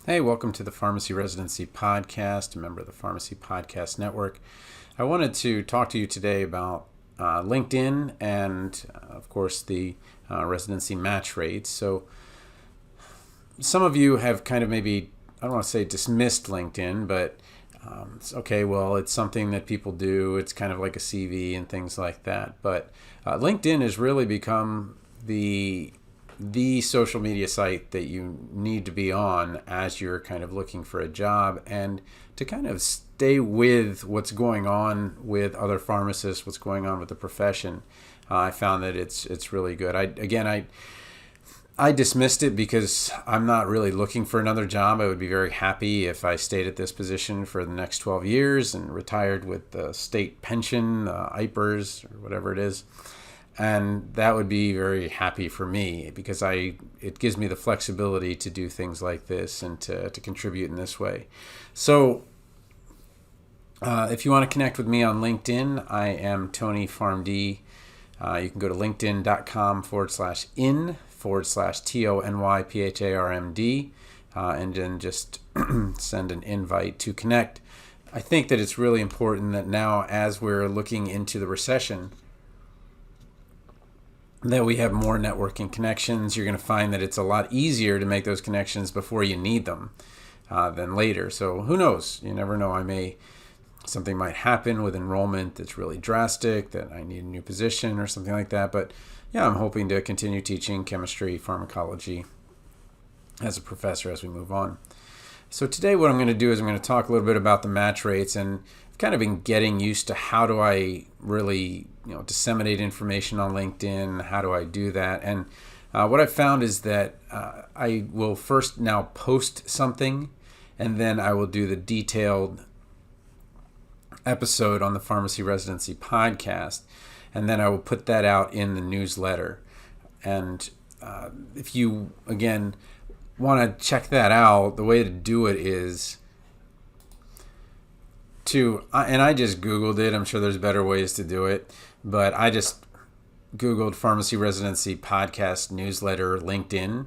Hey, welcome to the Pharmacy Residency Podcast, a member of the Pharmacy Podcast Network. I wanted to talk to you today about LinkedIn and, of course, the residency match rates. So, some of you have kind of maybe, I don't want to say dismissed LinkedIn, but it's okay, well, it's something that people do. It's kind of like a CV and things like that. But LinkedIn has really become the social media site that you need to be on as you're kind of looking for a job and to kind of stay with what's going on with other pharmacists, what's going on with the profession. I found that it's really good. I dismissed it because I'm not really looking for another job. I would be very happy if I stayed at this position for the next 12 years and retired with the state pension, IPERS, or whatever it is. And that would be very happy for me because it gives me the flexibility to do things like this and to contribute in this way. So if you want to connect with me on LinkedIn, I am Tony PharmD. You can go to linkedin.com/in/TonyPharmD and then just send an invite to connect. I think that it's really important that now, as we're looking into the recession, that we have more networking connections. You're going to find that it's a lot easier to make those connections before you need them than later. So who knows? You never know. Something might happen with enrollment that's really drastic, that I need a new position or something like that. But yeah, I'm hoping to continue teaching chemistry, pharmacology as a professor as we move on. So today what I'm going to do is I'm going to talk a little bit about the match rates, and I've kind of been getting used to how do I really disseminate information on LinkedIn, how do I do that. And what I've found is that I will first now post something, and then I will do the detailed episode on the Pharmacy Residency Podcast, and then I will put that out in the newsletter. And if you, again, want to check that out, the way to do it is and I just Googled it. I'm sure there's better ways to do it, but I just Googled Pharmacy Residency Podcast Newsletter LinkedIn,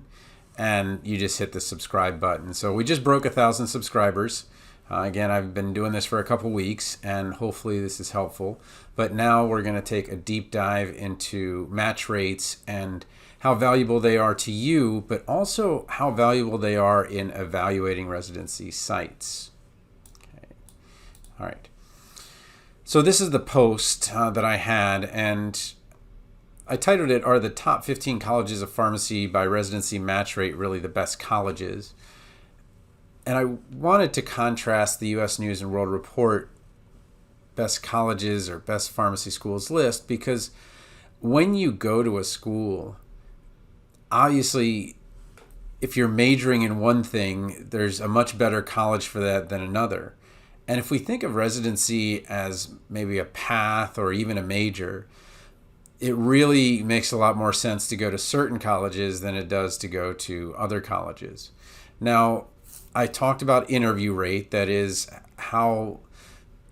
and you just hit the subscribe button. So we just broke 1,000 subscribers. Again, I've been doing this for a couple weeks, and hopefully this is helpful. But now we're going to take a deep dive into match rates and how valuable they are to you, but also how valuable they are in evaluating residency sites. All right. So this is the post that I had, and I titled it, "Are the top 15 colleges of pharmacy by residency match rate really the best colleges?" And I wanted to contrast the U.S. News and World Report best colleges or best pharmacy schools list, because when you go to a school, obviously, if you're majoring in one thing, there's a much better college for that than another. And if we think of residency as maybe a path or even a major, it really makes a lot more sense to go to certain colleges than it does to go to other colleges. Now, I talked about interview rate, that is how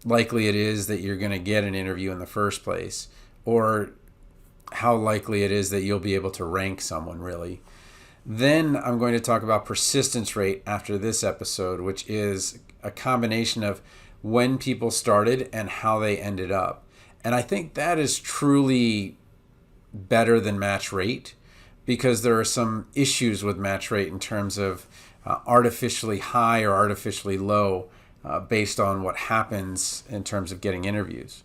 likely it is that you're going to get an interview in the first place, or how likely it is that you'll be able to rank someone really. Then I'm going to talk about persistence rate after this episode, which is a combination of when people started and how they ended up. And I think that is truly better than match rate, because there are some issues with match rate in terms of artificially high or artificially low based on what happens in terms of getting interviews.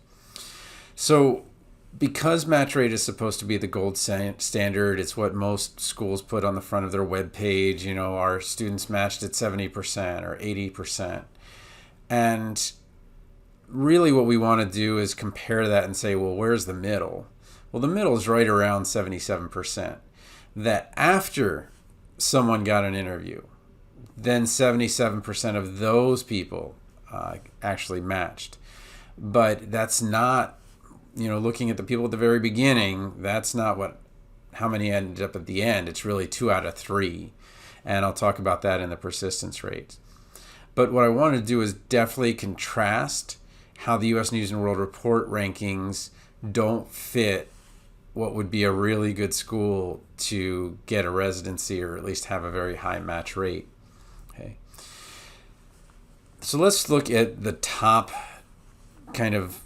So because match rate is supposed to be the gold standard, it's what most schools put on the front of their web page. Our students matched at 70% or 80%. And really what we want to do is compare that and say, well, where's the middle? Well, the middle is right around 77%. That after someone got an interview, then 77% of those people actually matched. But that's not, looking at the people at the very beginning, that's not how many ended up at the end. It's really 2 out of 3. And I'll talk about that in the persistence rate. But what I want to do is definitely contrast how the U.S. News and World Report rankings don't fit what would be a really good school to get a residency or at least have a very high match rate. Okay. So let's look at the top kind of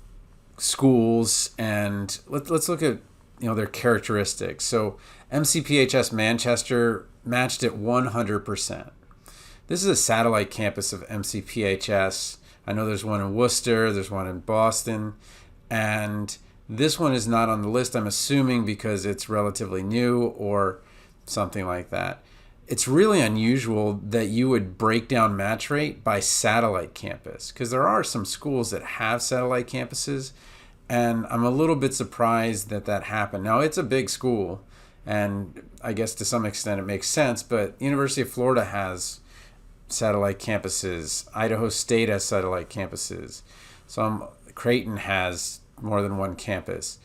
schools, and let's look at their characteristics. So MCPHS Manchester matched at 100%. This is a satellite campus of MCPHS. I know there's one in Worcester, there's one in Boston, and this one is not on the list, I'm assuming because it's relatively new or something like that. It's really unusual that you would break down match rate by satellite campus, because there are some schools that have satellite campuses, and I'm a little bit surprised that that happened. Now, it's a big school, and I guess to some extent it makes sense, but University of Florida has satellite campuses. Idaho State has satellite campuses. Creighton has more than one campus.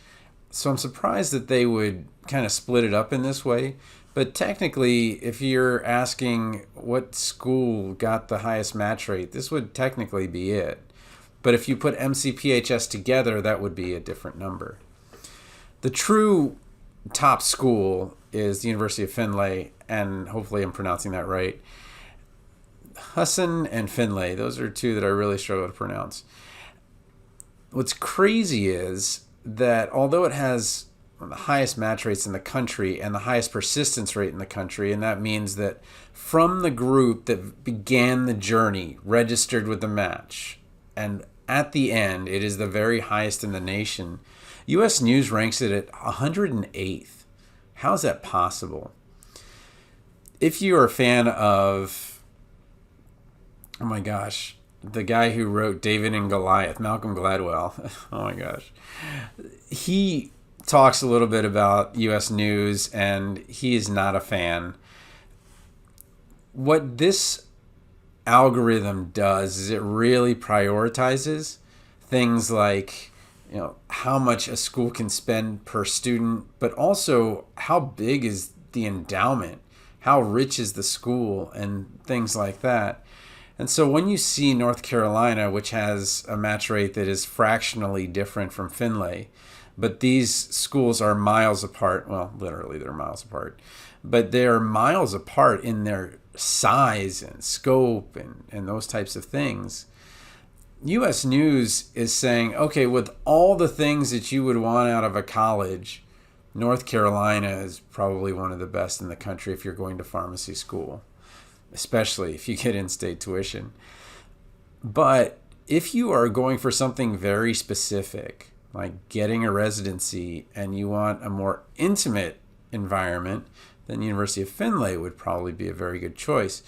So I'm surprised that they would kind of split it up in this way. But technically, if you're asking what school got the highest match rate, this would technically be it. But if you put MCPHS together, that would be a different number. The true top school is the University of Findlay, and hopefully I'm pronouncing that right. Husson and Findlay, those are two that I really struggle to pronounce. What's crazy is that although it has the highest match rates in the country and the highest persistence rate in the country, and that means that from the group that began the journey, registered with the match, and at the end, it is the very highest in the nation, U.S. News ranks it at 108th. How is that possible? If you are a fan of, oh my gosh, the guy who wrote David and Goliath, Malcolm Gladwell, oh my gosh, he talks a little bit about U.S. News, and he is not a fan. What this algorithm does is it really prioritizes things like, how much a school can spend per student, but also how big is the endowment, how rich is the school, and things like that. And so when you see North Carolina, which has a match rate that is fractionally different from Findlay, but these schools are miles apart. Well, literally they're miles apart. But they're miles apart in their size and scope and those types of things. U.S. News is saying, okay, with all the things that you would want out of a college, North Carolina is probably one of the best in the country if you're going to pharmacy school, especially if you get in-state tuition. But if you are going for something very specific, like getting a residency, and you want a more intimate environment, then University of Findlay would probably be a very good choice.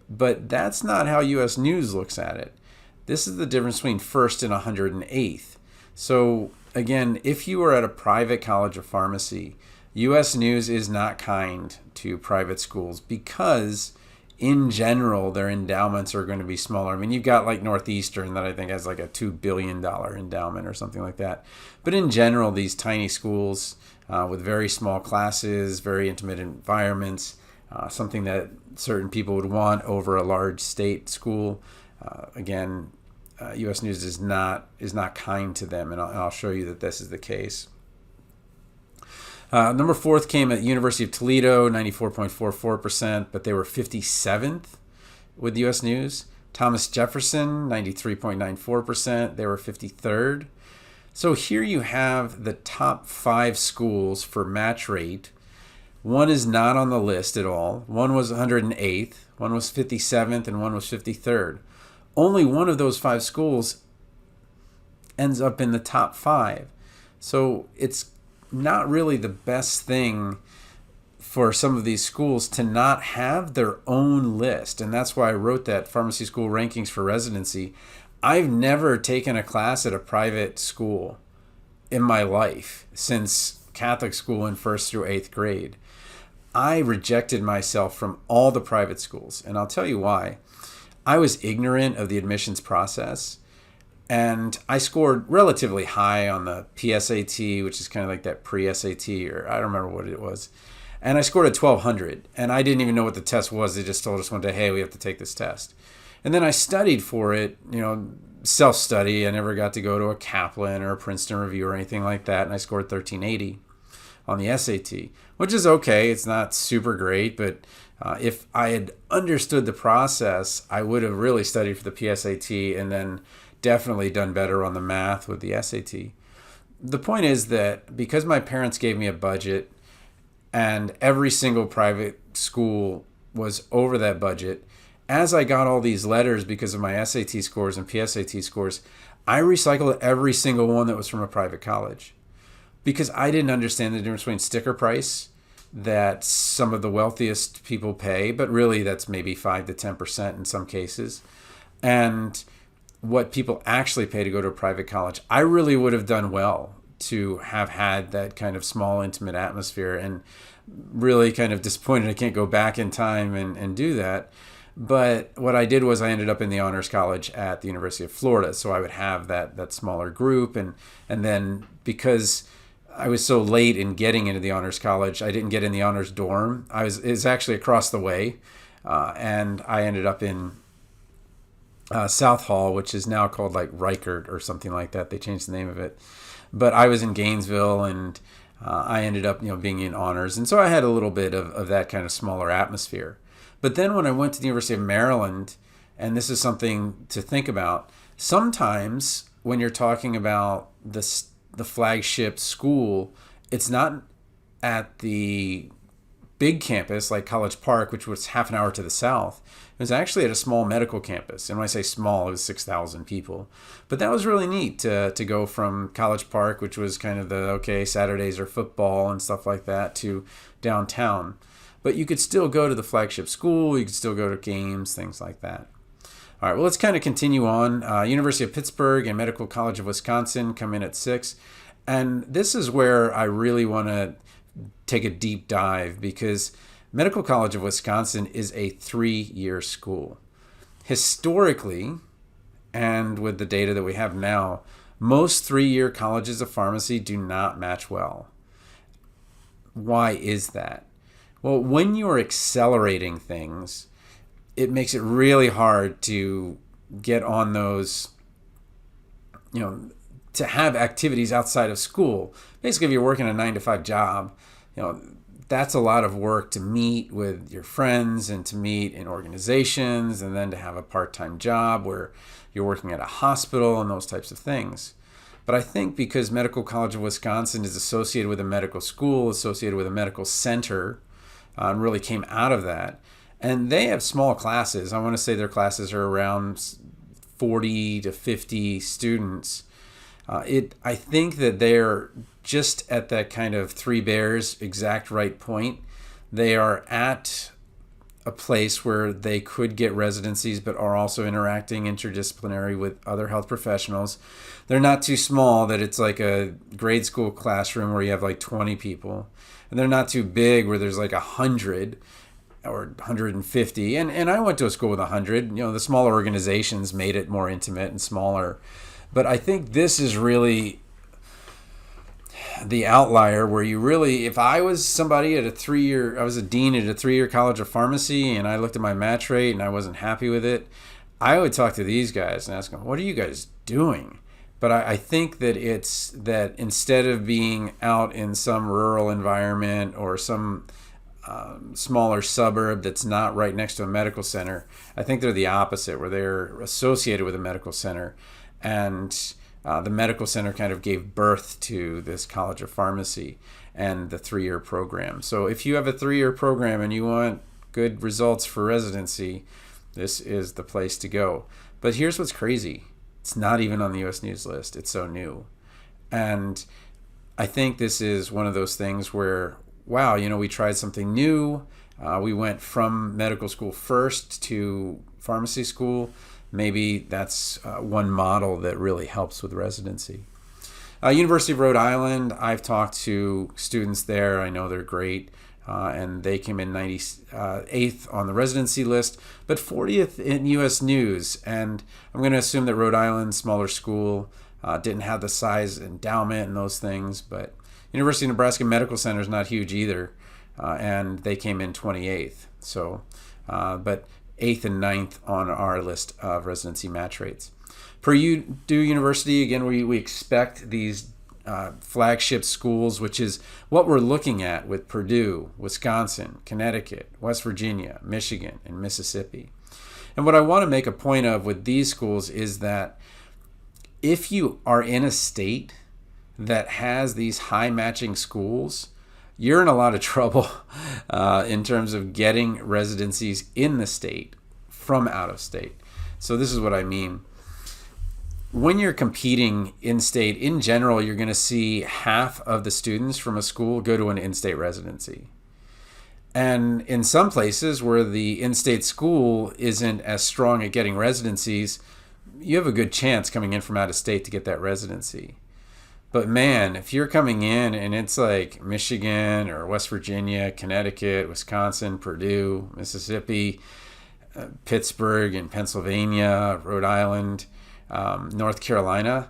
But that's not how U.S. News looks at it. This is the difference between first and 108th. So again, if you are at a private college of pharmacy, U.S. News is not kind to private schools because in general, their endowments are going to be smaller. I mean, you've got like Northeastern that I think has like a $2 billion endowment or something like that. But in general, these tiny schools with very small classes, very intimate environments, something that certain people would want over a large state school. Again, U.S. News is not kind to them, and I'll show you that this is the case. Number 4th came at University of Toledo, 94.44%, but they were 57th with U.S. News. Thomas Jefferson, 93.94%, they were 53rd. So here you have the top 5 schools for match rate. One is not on the list at all. One was 108th, one was 57th, and one was 53rd. Only one of those 5 schools ends up in the top 5. So it's not really the best thing for some of these schools to not have their own list. And that's why I wrote that pharmacy school rankings for residency. I've never taken a class at a private school in my life since Catholic school in 1st through 8th grade. I rejected myself from all the private schools. And I'll tell you why. I was ignorant of the admissions process. And I scored relatively high on the PSAT, which is kind of like that pre-SAT, or I don't remember what it was. And I scored a 1200, and I didn't even know what the test was. They just told us one day, hey, we have to take this test. And then I studied for it, self-study. I never got to go to a Kaplan or a Princeton review or anything like that, and I scored 1380 on the SAT, which is okay. It's not super great, but If I had understood the process, I would have really studied for the PSAT and then definitely done better on the math with the SAT. The point is that because my parents gave me a budget and every single private school was over that budget, as I got all these letters because of my SAT scores and PSAT scores, I recycled every single one that was from a private college because I didn't understand the difference between sticker price that some of the wealthiest people pay, but really that's maybe 5 to 10% in some cases, and what people actually pay to go to a private college. I really would have done well to have had that kind of small, intimate atmosphere, and really kind of disappointed I can't go back in time and do that. But what I did was I ended up in the honors college at the University of Florida, so I would have that smaller group, and then because I was so late in getting into the honors college, I didn't get in the honors dorm. It was actually across the way, and I ended up in South Hall, which is now called like Reichert or something like that. They changed the name of it, but I was in Gainesville, and I ended up being in honors, and so I had a little bit of that kind of smaller atmosphere. But then when I went to the University of Maryland, and this is something to think about, sometimes when you're talking about the flagship school, it's not at the big campus like College Park, which was half an hour to the south. It was actually at a small medical campus. And when I say small, it was 6,000 people. But that was really neat to go from College Park, which was kind of Saturdays are football and stuff like that, to downtown. But you could still go to the flagship school. You could still go to games, things like that. All right, well, let's kind of continue on. University of Pittsburgh and Medical College of Wisconsin come in at 6. And this is where I really want to take a deep dive, because Medical College of Wisconsin is a 3-year school. Historically, and with the data that we have now, most 3-year colleges of pharmacy do not match well. Why is that? Well, when you're accelerating things, it makes it really hard to get on those, to have activities outside of school. Basically, if you're working a 9-to-5 job, that's a lot of work to meet with your friends and to meet in organizations, and then to have a part-time job where you're working at a hospital and those types of things. But I think because Medical College of Wisconsin is associated with a medical school, associated with a medical center, and really came out of that, and they have small classes. I want to say their classes are around 40 to 50 students. I think that they're just at that kind of Three Bears exact right point. They are at a place where they could get residencies, but are also interacting interdisciplinary with other health professionals. They're not too small that it's like a grade school classroom where you have like 20 people. And they're not too big where there's like 100 or 150. And I went to a school with 100. The smaller organizations made it more intimate and smaller. But I think this is really the outlier where you really, if I was somebody at I was a dean at a 3-year college of pharmacy, and I looked at my match rate and I wasn't happy with it, I would talk to these guys and ask them, what are you guys doing? But I think that it's that instead of being out in some rural environment or some smaller suburb that's not right next to a medical center, I think they're the opposite, where they're associated with a medical center. And the medical center kind of gave birth to this College of Pharmacy and the 3-year program. So if you have a 3-year program and you want good results for residency, this is the place to go. But here's what's crazy. It's not even on the U.S. News list. It's so new. And I think this is one of those things where, wow, we tried something new. We went from medical school first to pharmacy school. Maybe that's one model that really helps with residency. University of Rhode Island, I've talked to students there. I know they're great. And they came in 98th on the residency list, but 40th in U.S. News. And I'm going to assume that Rhode Island, smaller school, didn't have the size endowment and those things. But University of Nebraska Medical Center is not huge either, and they came in 28th. So, but 8th and 9th on our list of residency match rates. Purdue University, again, we expect these flagship schools, which is what we're looking at with Purdue, Wisconsin, Connecticut, West Virginia, Michigan, and Mississippi. And what I want to make a point of with these schools is that if you are in a state that has these high matching schools, you're in a lot of trouble in terms of getting residencies in the state from out of state. So this is what I mean. When you're competing in-state, in general, you're going to see half of the students from a school go to an in-state residency. And in some places where the in-state school isn't as strong at getting residencies, you have a good chance coming in from out of state to get that residency. But man, if you're coming in and it's like Michigan or West Virginia, Connecticut, Wisconsin, Purdue, Mississippi, Pittsburgh and Pennsylvania, Rhode Island, North Carolina,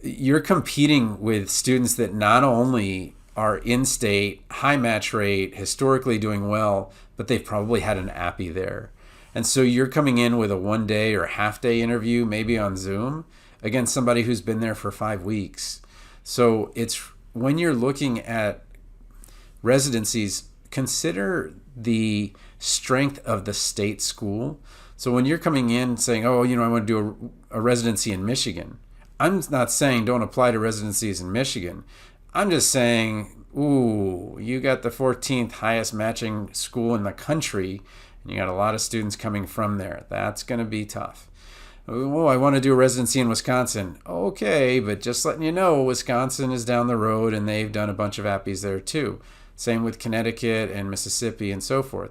you're competing with students that not only are in-state, high match rate, historically doing well, but they've probably had an appy there. And so you're coming in with a one-day or half-day interview, maybe on Zoom, against somebody who's been there for 5 weeks. So it's when you're looking at residencies, consider the strength of the state school. So when you're coming in saying, oh, I want to do a residency in Michigan, I'm not saying don't apply to residencies in Michigan. I'm just saying, ooh, you got the 14th highest matching school in the country, and you got a lot of students coming from there. That's going to be tough. Oh, I want to do a residency in Wisconsin. Okay, but just letting you know, Wisconsin is down the road, and they've done a bunch of appies there too. Same with Connecticut and Mississippi and so forth.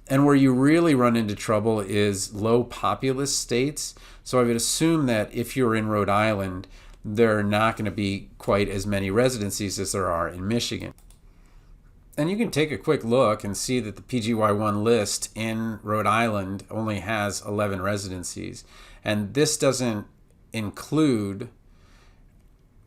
And where you really run into trouble is low populous states. So I would assume that if you're in Rhode Island, there are not going to be quite as many residencies as there are in Michigan. And you can take a quick look and see that the PGY1 list in Rhode Island only has 11 residencies. And this doesn't include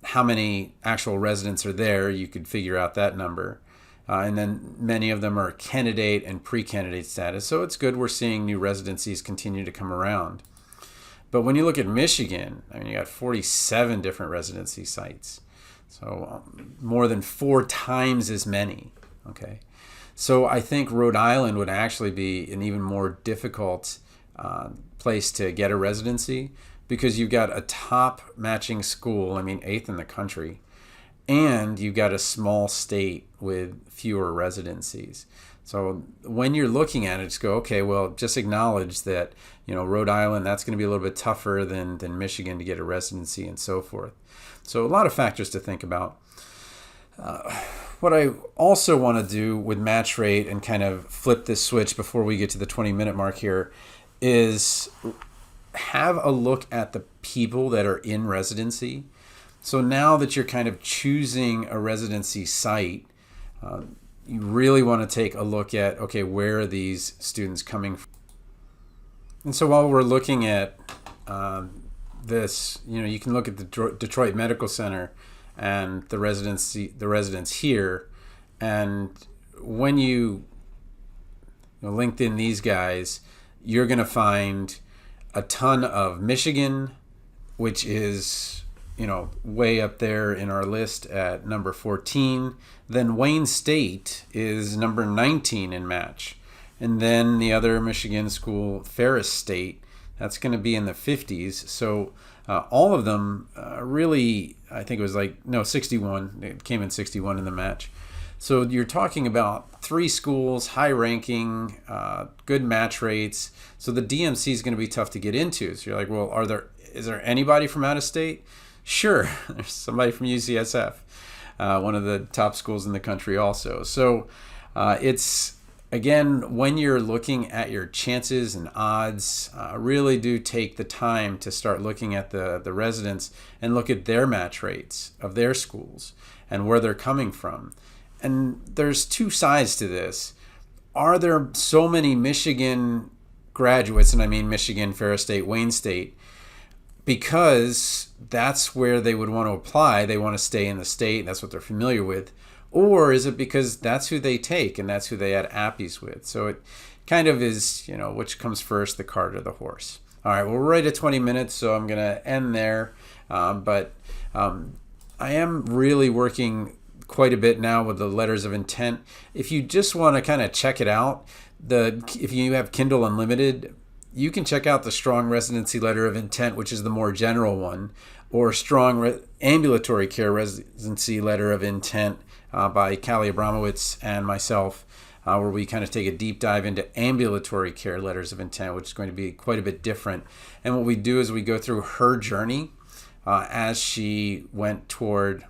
how many actual residents are there. You could figure out that number. And then many of them are candidate and pre-candidate status. So it's good we're seeing new residencies continue to come around. But when you look at Michigan, you got 47 different residency sites. So more than 4 times as many. Okay. So I think Rhode Island would actually be an even more difficult place to get a residency because you've got a top matching school, 8th in the country, and you've got a small state with fewer residencies. So when you're looking at it, just go, okay, well, just acknowledge that, Rhode Island, that's going to be a little bit tougher than Michigan to get a residency and so forth. So a lot of factors to think about. What I also want to do with match rate and kind of flip this switch before we get to the 20-minute mark here is have a look at the people that are in residency. So now that you're kind of choosing a residency site, you really want to take a look at, okay, where are these students coming from? And so while we're looking at this, you can look at the Detroit Medical Center and the residents here. And when you linked in these guys, you're going to find a ton of Michigan, which is way up there in our list at number 14. Then Wayne State is number 19 in match. And then the other Michigan school, Ferris State, that's going to be in the 50s. So all of them really, I think it was 61. It came in 61 in the match. So you're talking about 3 schools, high ranking, good match rates. So the DMC is going to be tough to get into. So you're like, well, is there anybody from out of state? Sure, there's somebody from UCSF, one of the top schools in the country also. So it's, again, when you're looking at your chances and odds, really do take the time to start looking at the residents and look at their match rates of their schools and where they're coming from. And there's 2 sides to this. Are there so many Michigan graduates, and I mean Michigan, Ferris State, Wayne State, because that's where they would want to apply, they want to stay in the state, that's what they're familiar with, or is it because that's who they take and that's who they had appies with? So it kind of is, which comes first, the cart or the horse. All right, well, we're right at 20 minutes, so I'm going to end there. But I am really working quite a bit now with the letters of intent. If you just want to kind of check it out, if you have Kindle Unlimited, you can check out the Strong Residency Letter of Intent, which is the more general one, or Strong Ambulatory Care Residency Letter of Intent by Callie Abramowitz and myself, where we kind of take a deep dive into ambulatory care letters of intent, which is going to be quite a bit different. And what we do is we go through her journey as she went toward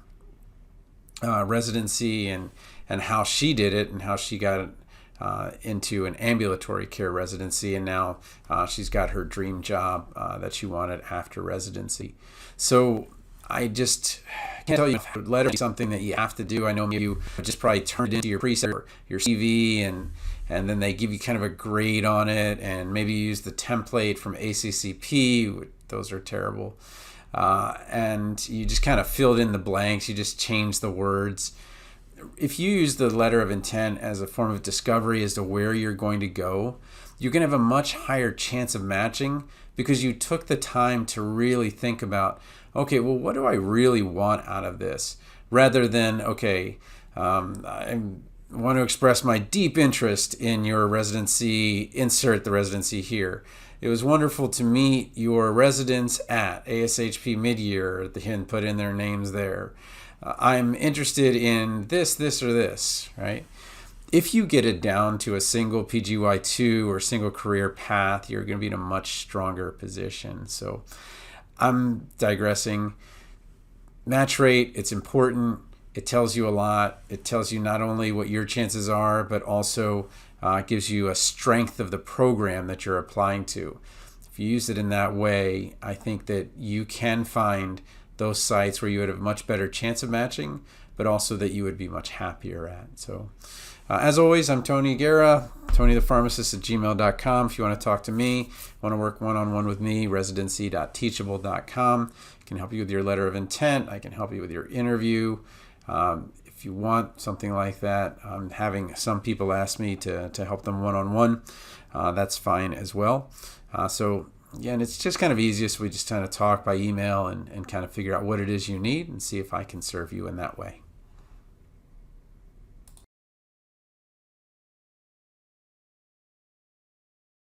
residency and how she did it and how she got into an ambulatory care residency, and now she's got her dream job that she wanted after residency. So I just can't tell you, letter is something that you have to do. I know you just probably turned it into your preset or your CV, and then they give you kind of a grade on it, and maybe you use the template from ACCP. Those are terrible. And you just kind of filled in the blanks. You just change the words. If you use the letter of intent as a form of discovery as to where you're going to go, you're going to have a much higher chance of matching because you took the time to really think about, okay, well, what do I really want out of this? Rather than, okay, I want to express my deep interest in your residency, insert the residency here. It was wonderful to meet your residents at ASHP Midyear, and put in their names there. I'm interested in this, or this, right? If you get it down to a single PGY2 or single career path, you're going to be in a much stronger position. So I'm digressing. Match rate, it's important. It tells you a lot. It tells you not only what your chances are, but also gives you a strength of the program that you're applying to. If you use it in that way, I think that you can find those sites where you would have a much better chance of matching, but also that you would be much happier at. So as always, I'm Tony Guerra, TonyThePharmacist@gmail.com. If you want to talk to me, want to work one-on-one with me, residency.teachable.com. I can help you with your letter of intent. I can help you with your interview. If you want something like that, I'm having some people ask me to help them one-on-one. That's fine as well. So again, it's just kind of easiest. We just kind of talk by email and kind of figure out what it is you need and see if I can serve you in that way.